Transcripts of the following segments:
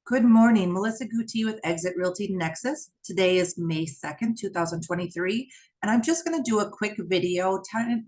Good morning, Melissa Guti with Exit Realty Nexus. Today is May 2nd, 2023, and I'm just going to do a quick video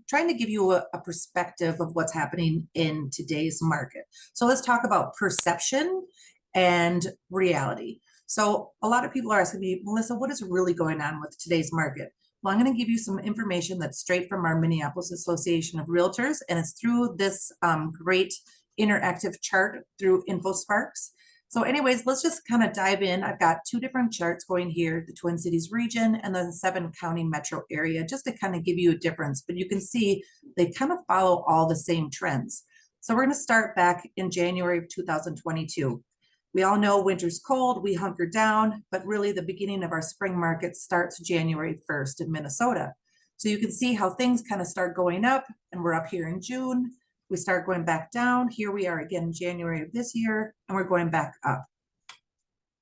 trying to give you a perspective of what's happening in today's market. So let's talk about perception and reality. So a lot of people are asking me, Melissa, what is really going on with today's market? Well, I'm going to give you some information that's straight from our Minneapolis Association of Realtors, and it's through this great interactive chart through InfoSparks. So anyways, let's just kind of dive in. I've got two different charts going here, the Twin Cities region and the 7-county metro area, just to kind of give you a difference. But you can see they kind of follow all the same trends. So we're going to start back in January of 2022. We all know winter's cold, we hunker down, but really the beginning of our spring market starts January 1st in Minnesota. So you can see how things kind of start going up, and we're up here in June. We start going back down. Here we are again in January of this year, and we're going back up.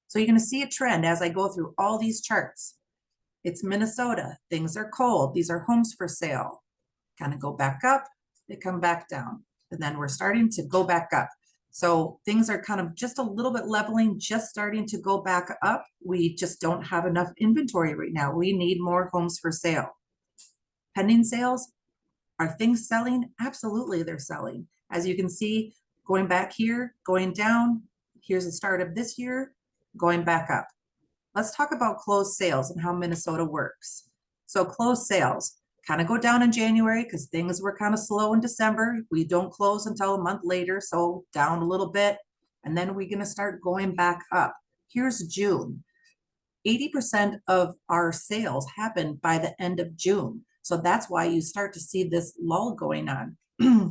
So you're going to see a trend as I go through all these charts. It's Minnesota. Things are cold. These are homes for sale. Kind of go back up. They come back down. And then we're starting to go back up. So things are kind of just a little bit leveling, just starting to go back up. We just don't have enough inventory right now. We need more homes for sale. Pending sales. Are things selling? Absolutely, they're selling. As you can see, going back here, going down, here's the start of this year, going back up. Let's talk about closed sales and how Minnesota works. So closed sales kind of go down in January because things were kind of slow in December. We don't close until a month later, so down a little bit. And then we're going to start going back up. Here's June. 80% of our sales happen by the end of June. So that's why you start to see this lull going on.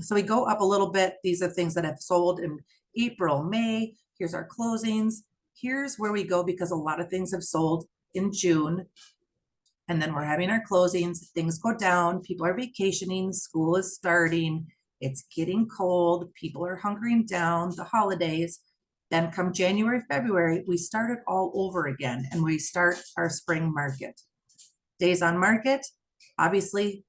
So we go up a little bit. These are things that have sold in April, May. Here's our closings. Here's where we go because a lot of things have sold in June. And then we're having our closings. Things go down. People are vacationing. School is starting. It's getting cold. People are hunkering down. The holidays. Then come January, February, we start it all over again and we start our spring market. Days on market, obviously,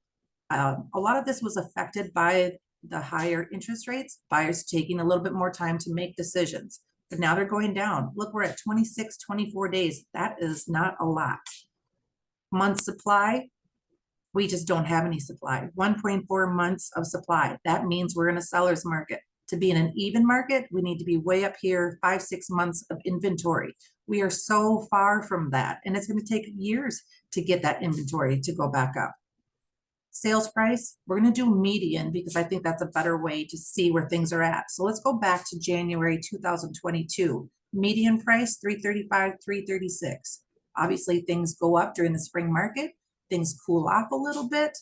a lot of this was affected by the higher interest rates, buyers taking a little bit more time to make decisions, but now they're going down. Look, we're at 26, 24 days. That is not a lot. Month supply, we just don't have any supply. 1.4 months of supply. That means we're in a seller's market. To be in an even market, we need to be way up here, 5-6 months of inventory. We are so far from that, and it's going to take years to get that inventory to go back up. Sales price, we're going to do median because I think that's a better way to see where things are at. So let's go back to January 2022. Median price, $335, $336. Obviously, things go up during the spring market. Things cool off a little bit.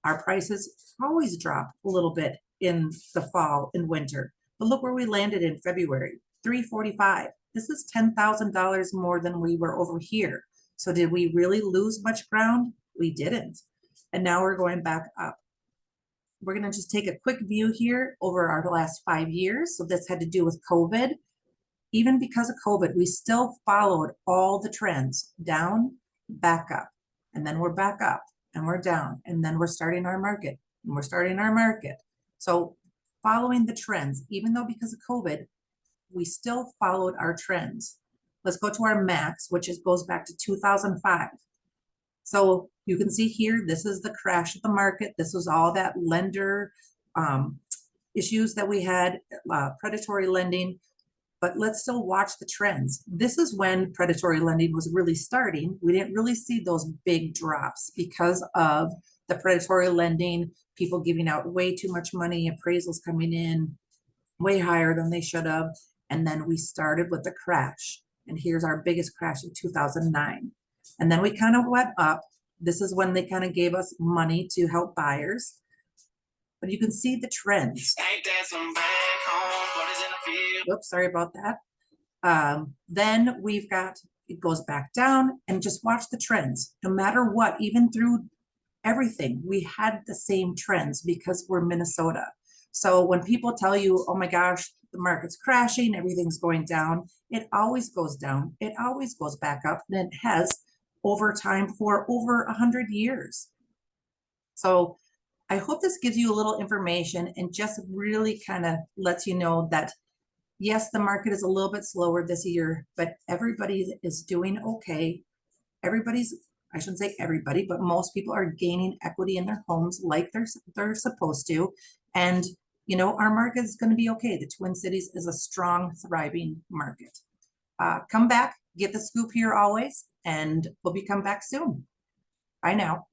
Our prices always drop a little bit in the fall and winter. But look where we landed in February, $345. This is $10,000 more than we were over here. So did we really lose much ground? We didn't. And now we're going back up. We're going to just take a quick view here over our last 5 years. So this had to do with COVID. Even because of COVID, we still followed all the trends, down, back up, and then we're back up and we're down, and then we're starting our market and we're starting our market. So following the trends, even though because of COVID, we still followed our trends. Let's go to our max, which goes back to 2005. So you can see here, this is the crash of the market. This was all that lender issues that we had, predatory lending. But let's still watch the trends. This is when predatory lending was really starting. We didn't really see those big drops because of the predatory lending, people giving out way too much money, appraisals coming in way higher than they should have. And then we started with the crash. And here's our biggest crash in 2009. And then we kind of went up. This is when they kind of gave us money to help buyers. But you can see the trends. Ain't that some back home, but it's in the field. Whoops, sorry about that. Then we've got, it goes back down, and just watch the trends. No matter what, even through everything, we had the same trends because we're Minnesota. So when people tell you, oh my gosh, the market's crashing, everything's going down, it always goes down. It always goes back up, and it has over time for over 100 years. So I hope this gives you a little information and just really kind of lets you know that Yes, the market is a little bit slower this year, but everybody is doing okay. Everybody's, I shouldn't say everybody, but most people are gaining equity in their homes like they're supposed to. And our market is going to be okay. The Twin Cities is a strong, thriving market. Come back, get the scoop here always, and we'll be come back soon. Bye now.